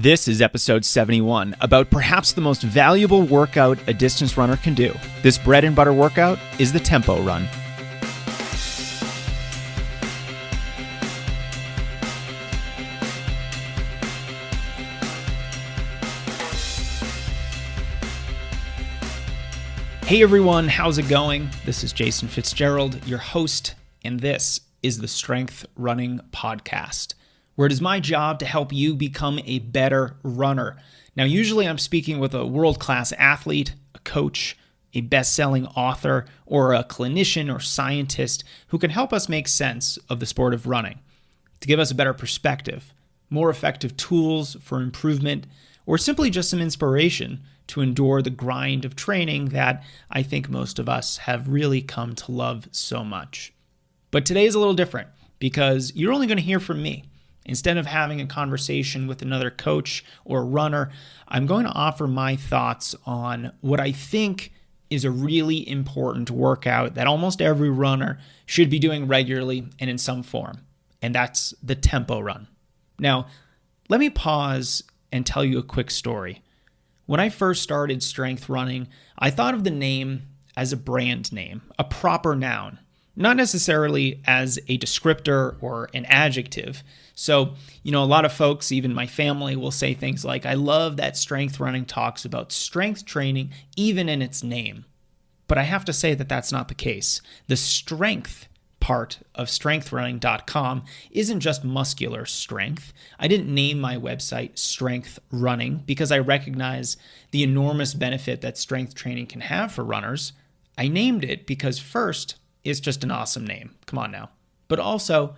This is episode 71 about perhaps the most valuable workout a distance runner can do. This bread and butter workout is the tempo run. Hey everyone, how's it going? This is Jason Fitzgerald, your host, and this is the Strength Running Podcast, where it is my job to help you become a better runner. Now, usually I'm speaking with a world-class athlete, a coach, a best-selling author, or a clinician or scientist who can help us make sense of the sport of running, to give us a better perspective, more effective tools for improvement, or simply just some inspiration to endure the grind of training that I think most of us have really come to love so much. But today is a little different because you're only going to hear from me. Instead of having a conversation with another coach or runner, I'm going to offer my thoughts on what I think is a really important workout that almost every runner should be doing regularly and in some form, and that's the tempo run. Now, let me pause and tell you a quick story. When I first started strength running, I thought of the name as a brand name, a proper noun, not necessarily as a descriptor or an adjective. So, a lot of folks, even my family, will say things like, I love that strength running talks about strength training even in its name. But I have to say that that's not the case. The strength part of strengthrunning.com isn't just muscular strength. I didn't name my website Strength Running because I recognize the enormous benefit that strength training can have for runners. I named it because first, it's just an awesome name. Come on now. But also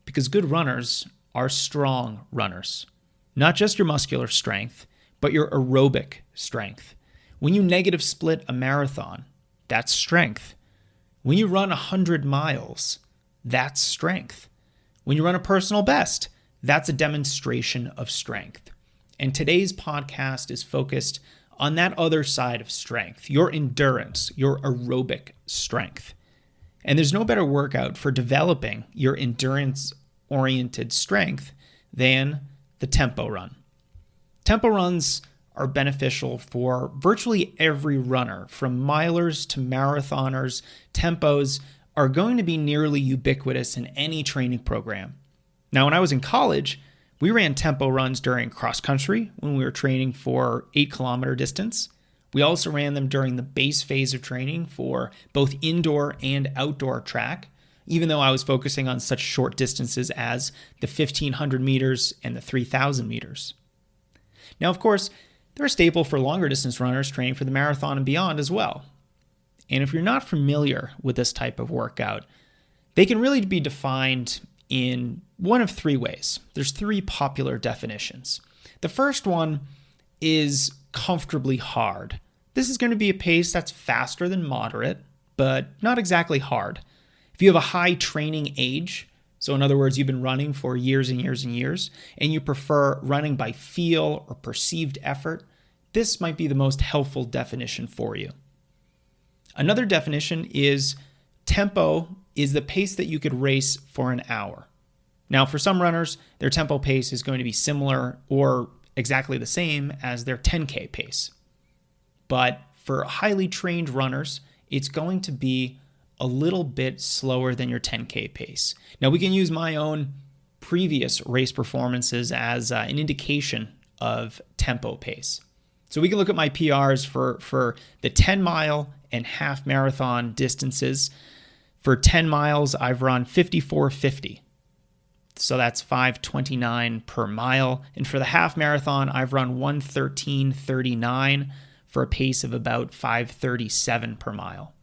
because good runners are strong runners. Not just your muscular strength, but your aerobic strength. When you negative split a marathon, that's strength. When you run 100 miles, that's strength. When you run a personal best, that's a demonstration of strength. And today's podcast is focused on that other side of strength, your endurance, your aerobic strength. And there's no better workout for developing your endurance-oriented strength than the tempo run. Tempo runs are beneficial for virtually every runner, from milers to marathoners. Tempos are going to be nearly ubiquitous in any training program. Now, when I was in college, we ran tempo runs during cross country when we were training for 8-kilometer distance. We also ran them during the base phase of training for both indoor and outdoor track, even though I was focusing on such short distances as the 1,500 meters and the 3,000 meters. Now, of course, they're a staple for longer distance runners training for the marathon and beyond as well. And if you're not familiar with this type of workout, they can really be defined in one of three ways. There's three popular definitions. The first one is comfortably hard. This is going to be a pace that's faster than moderate, but not exactly hard. If you have a high training age, so in other words, you've been running for years and years and years, and you prefer running by feel or perceived effort, this might be the most helpful definition for you. Another definition is tempo is the pace that you could race for an hour. Now, for some runners, their tempo pace is going to be similar or exactly the same as their 10K pace. But for highly trained runners, it's going to be a little bit slower than your 10K pace. Now, we can use my own previous race performances as an indication of tempo pace. So we can look at my PRs for the 10-mile and half marathon distances. For 10 miles, I've run 54:50. So that's 5:29 per mile. And for the half marathon, I've run 1:13:39 for a pace of about 5:37 per mile.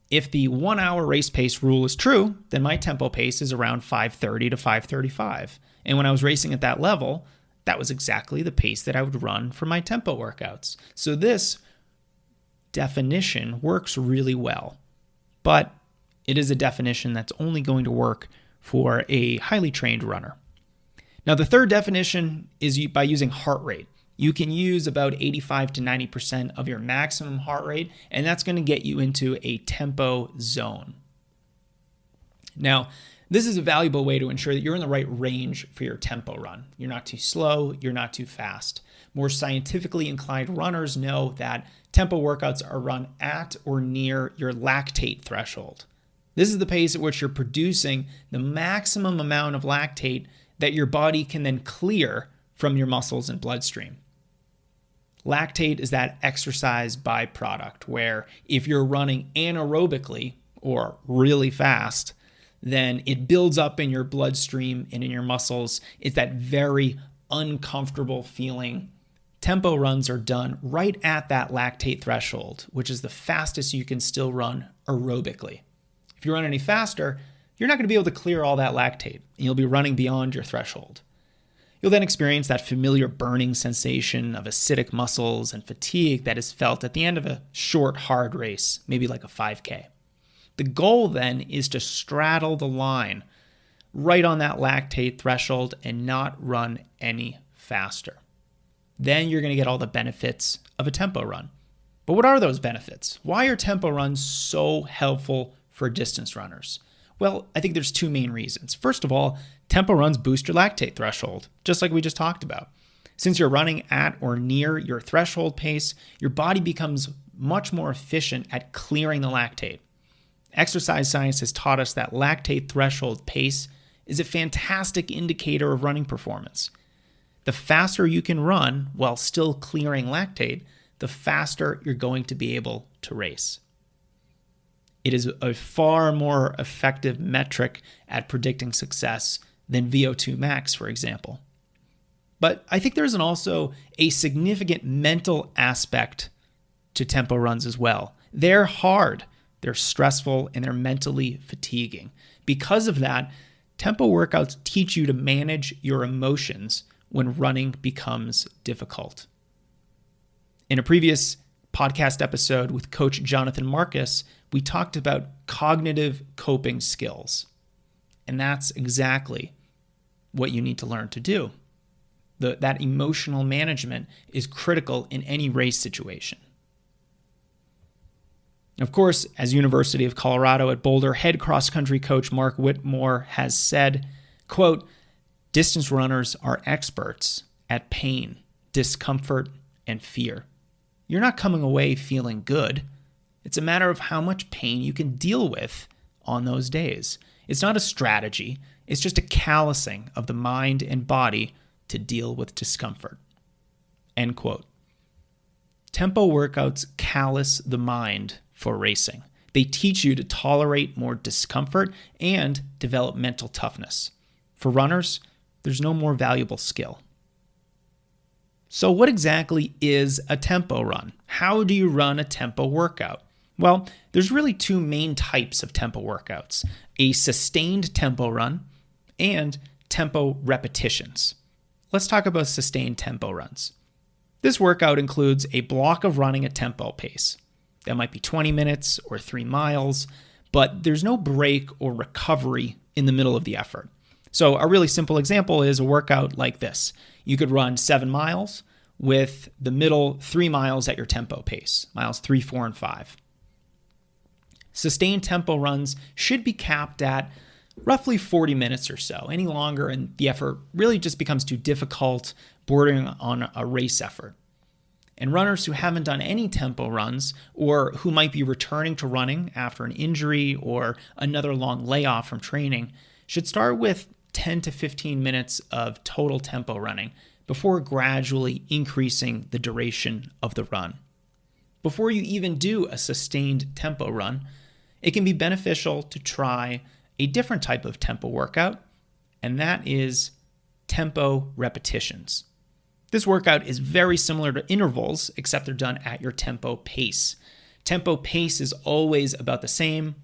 If the 1 hour race pace rule is true, then my tempo pace is around 5:30 to 5:35. And when I was racing at that level, that was exactly the pace that I would run for my tempo workouts. So this definition works really well, but it is a definition that's only going to work for a highly trained runner. Now, the third definition is by using heart rate. You can use about 85 to 90% of your maximum heart rate, and that's going to get you into a tempo zone. Now, This is a valuable way to ensure that you're in the right range for your tempo run. You're not too slow, you're not too fast. More scientifically inclined runners know that tempo workouts are run at or near your lactate threshold. This is the pace at which you're producing the maximum amount of lactate that your body can then clear from your muscles and bloodstream. Lactate is that exercise byproduct where if you're running anaerobically or really fast, then it builds up in your bloodstream and in your muscles. It's that very uncomfortable feeling. Tempo runs are done right at that lactate threshold, which is the fastest you can still run aerobically. If you run any faster, you're not going to be able to clear all that lactate, and you'll be running beyond your threshold. You'll then experience that familiar burning sensation of acidic muscles and fatigue that is felt at the end of a short, hard race, maybe like a 5K. The goal then is to straddle the line right on that lactate threshold and not run any faster. Then you're going to get all the benefits of a tempo run. But what are those benefits? Why are tempo runs so helpful for distance runners? Well, I think there's two main reasons. First of all, tempo runs boost your lactate threshold, just like we just talked about. Since you're running at or near your threshold pace, your body becomes much more efficient at clearing the lactate. Exercise science has taught us that lactate threshold pace is a fantastic indicator of running performance. The faster you can run while still clearing lactate, the faster you're going to be able to race. It is a far more effective metric at predicting success than VO2 max, for example. But I think there's also a significant mental aspect to tempo runs as well. They're hard, they're stressful, and they're mentally fatiguing. Because of that, tempo workouts teach you to manage your emotions when running becomes difficult. In a previous podcast episode with Coach Jonathan Marcus, we talked about cognitive coping skills. And that's exactly what you need to learn to do. That emotional management is critical in any race situation. Of course, as University of Colorado at Boulder head cross-country coach Mark Whitmore has said, quote, "Distance runners are experts at pain, discomfort, and fear. You're not coming away feeling good. It's a matter of how much pain you can deal with on those days. It's not a strategy. It's just a callousing of the mind and body to deal with discomfort." End quote. Tempo workouts callous the mind for racing. They teach you to tolerate more discomfort and develop mental toughness. For runners, there's no more valuable skill. So what exactly is a tempo run? How do you run a tempo workout? Well, there's really two main types of tempo workouts: a sustained tempo run and tempo repetitions. Let's talk about sustained tempo runs. This workout includes a block of running at tempo pace. That might be 20 minutes or 3 miles, but there's no break or recovery in the middle of the effort. So a really simple example is a workout like this. You could run 7 miles with the middle 3 miles at your tempo pace, miles 3, 4, and 5. Sustained tempo runs should be capped at roughly 40 minutes or so. Any longer and the effort really just becomes too difficult, bordering on a race effort. And runners who haven't done any tempo runs or who might be returning to running after an injury or another long layoff from training should start with 10 to 15 minutes of total tempo running before gradually increasing the duration of the run. Before you even do a sustained tempo run, it can be beneficial to try a different type of tempo workout, and that is tempo repetitions. This workout is very similar to intervals, except they're done at your tempo pace. Tempo pace is always about the same.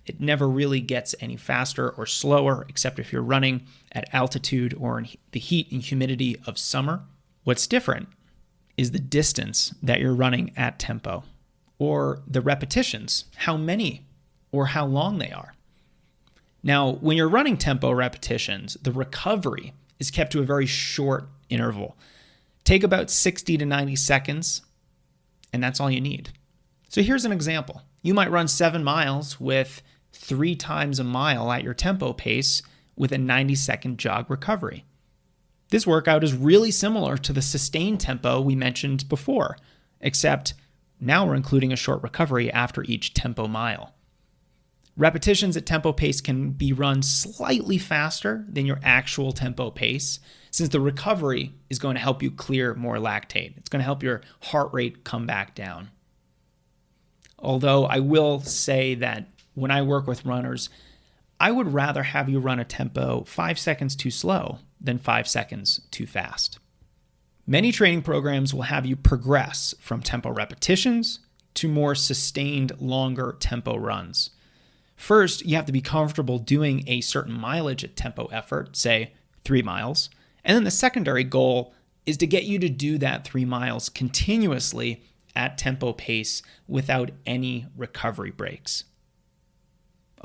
It never really gets any faster or slower, except if you're running at altitude or in the heat and humidity of summer. What's different is the distance that you're running at tempo, or the repetitions, how many or how long they are. Now, when you're running tempo repetitions, the recovery is kept to a very short interval. Take about 60 to 90 seconds, and that's all you need. So here's an example. You might run 7 miles with 3 times a mile at your tempo pace with a 90-second jog recovery. This workout is really similar to the sustained tempo we mentioned before, except now we're including a short recovery after each tempo mile. Repetitions at tempo pace can be run slightly faster than your actual tempo pace, since the recovery is going to help you clear more lactate. It's going to help your heart rate come back down. Although I will say that when I work with runners, I would rather have you run a tempo 5 seconds too slow than 5 seconds too fast. Many training programs will have you progress from tempo repetitions to more sustained, longer tempo runs. First, you have to be comfortable doing a certain mileage at tempo effort, say 3 miles. And then the secondary goal is to get you to do that 3 miles continuously at tempo pace without any recovery breaks.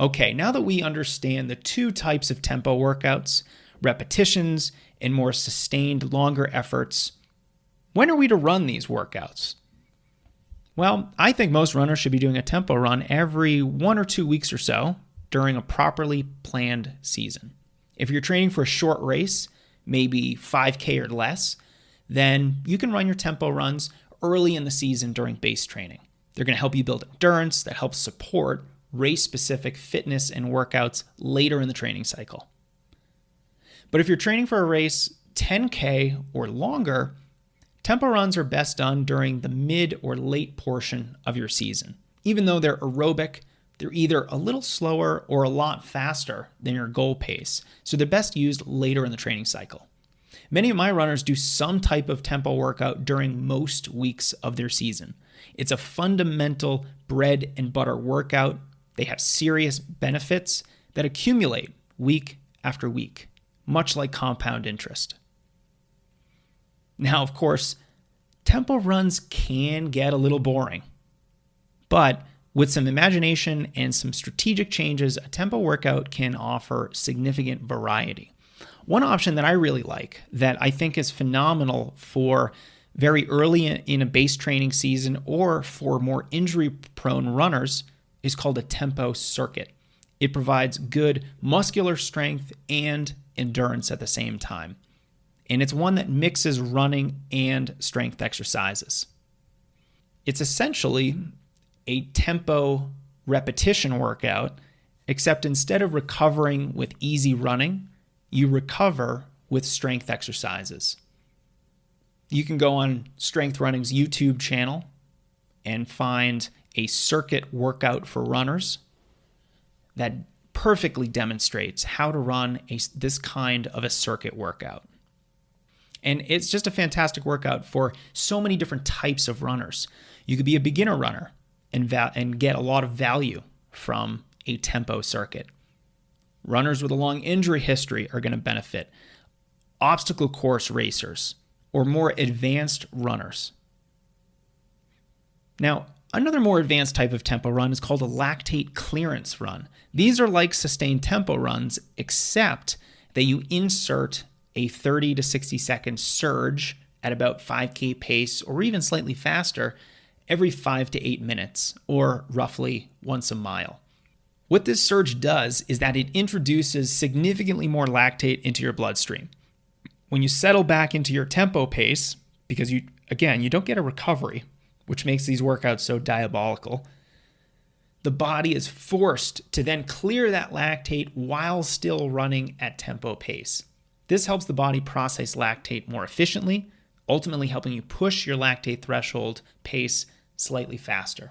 Okay, now that we understand the 2 types of tempo workouts, repetitions and more sustained, longer efforts, when are we to run these workouts? Well, I think most runners should be doing a tempo run every 1 or 2 weeks or so during a properly planned season. If you're training for a short race, maybe 5K or less, then you can run your tempo runs early in the season during base training. They're going to help you build endurance that helps support race-specific fitness and workouts later in the training cycle. But if you're training for a race 10K or longer, tempo runs are best done during the mid or late portion of your season. Even though they're aerobic, they're either a little slower or a lot faster than your goal pace, so they're best used later in the training cycle. Many of my runners do some type of tempo workout during most weeks of their season. It's a fundamental bread and butter workout. They have serious benefits that accumulate week after week, much like compound interest. Now, of course, tempo runs can get a little boring, but with some imagination and some strategic changes, a tempo workout can offer significant variety. One option that I really like, that I think is phenomenal for very early in a base training season or for more injury-prone runners, is called a tempo circuit. It provides good muscular strength and endurance at the same time. And it's one that mixes running and strength exercises. It's essentially a tempo repetition workout, except instead of recovering with easy running, you recover with strength exercises. You can go on Strength Running's YouTube channel and find a circuit workout for runners that perfectly demonstrates how to run this kind of a circuit workout. And it's just a fantastic workout for so many different types of runners. You could be a beginner runner and get a lot of value from a tempo circuit. Runners with a long injury history are going to benefit. Obstacle course racers or more advanced runners. Now, another more advanced type of tempo run is called a lactate clearance run. These are like sustained tempo runs, except that you insert a 30 to 60 second surge at about 5K pace or even slightly faster every 5 to 8 minutes, or roughly once a mile. What this surge does is that it introduces significantly more lactate into your bloodstream. When you settle back into your tempo pace, because you don't get a recovery, which makes these workouts so diabolical, the body is forced to then clear that lactate while still running at tempo pace. This helps the body process lactate more efficiently, ultimately helping you push your lactate threshold pace slightly faster.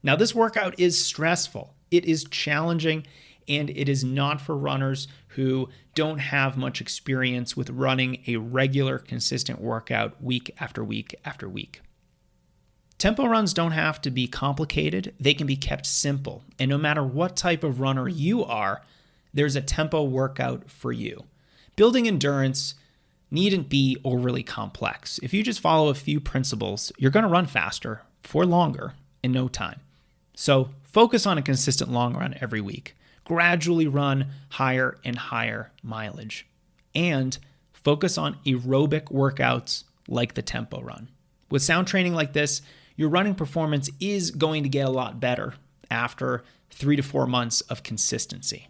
Now, this workout is stressful. It is challenging, and it is not for runners who don't have much experience with running a regular, consistent workout week after week after week. Tempo runs don't have to be complicated. They can be kept simple. And no matter what type of runner you are, there's a tempo workout for you. Building endurance needn't be overly complex. If you just follow a few principles, you're going to run faster for longer in no time. So focus on a consistent long run every week. Gradually run higher and higher mileage. And focus on aerobic workouts like the tempo run. With sound training like this, your running performance is going to get a lot better after 3 to 4 months of consistency.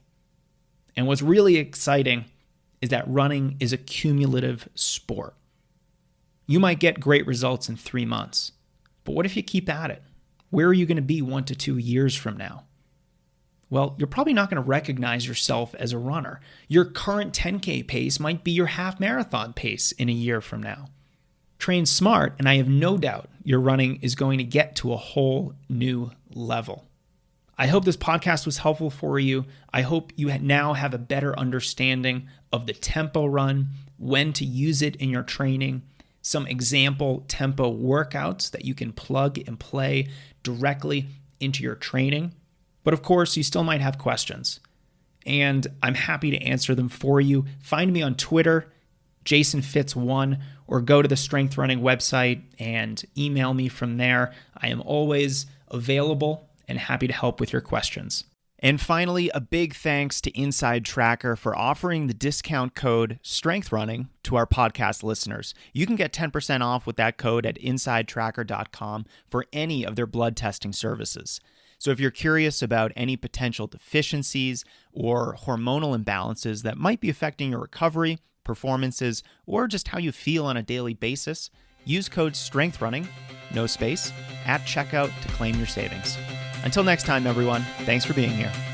And what's really exciting is that running is a cumulative sport. You might get great results in 3 months, but what if you keep at it? Where are you going to be 1 to 2 years from now? Well, you're probably not going to recognize yourself as a runner. Your current 10K pace might be your half marathon pace in a year from now. Train smart, and I have no doubt your running is going to get to a whole new level. I hope this podcast was helpful for you. I hope you now have a better understanding of the tempo run, when to use it in your training, some example tempo workouts that you can plug and play directly into your training. But of course, you still might have questions, and I'm happy to answer them for you. Find me on Twitter, JasonFitz1, or go to the Strength Running website and email me from there. I am always available and happy to help with your questions. And finally, a big thanks to Inside Tracker for offering the discount code STRENGTHRUNNING to our podcast listeners. You can get 10% off with that code at insidetracker.com for any of their blood testing services. So if you're curious about any potential deficiencies or hormonal imbalances that might be affecting your recovery, performances, or just how you feel on a daily basis, use code STRENGTHRUNNING, no space, at checkout to claim your savings. Until next time, everyone, thanks for being here.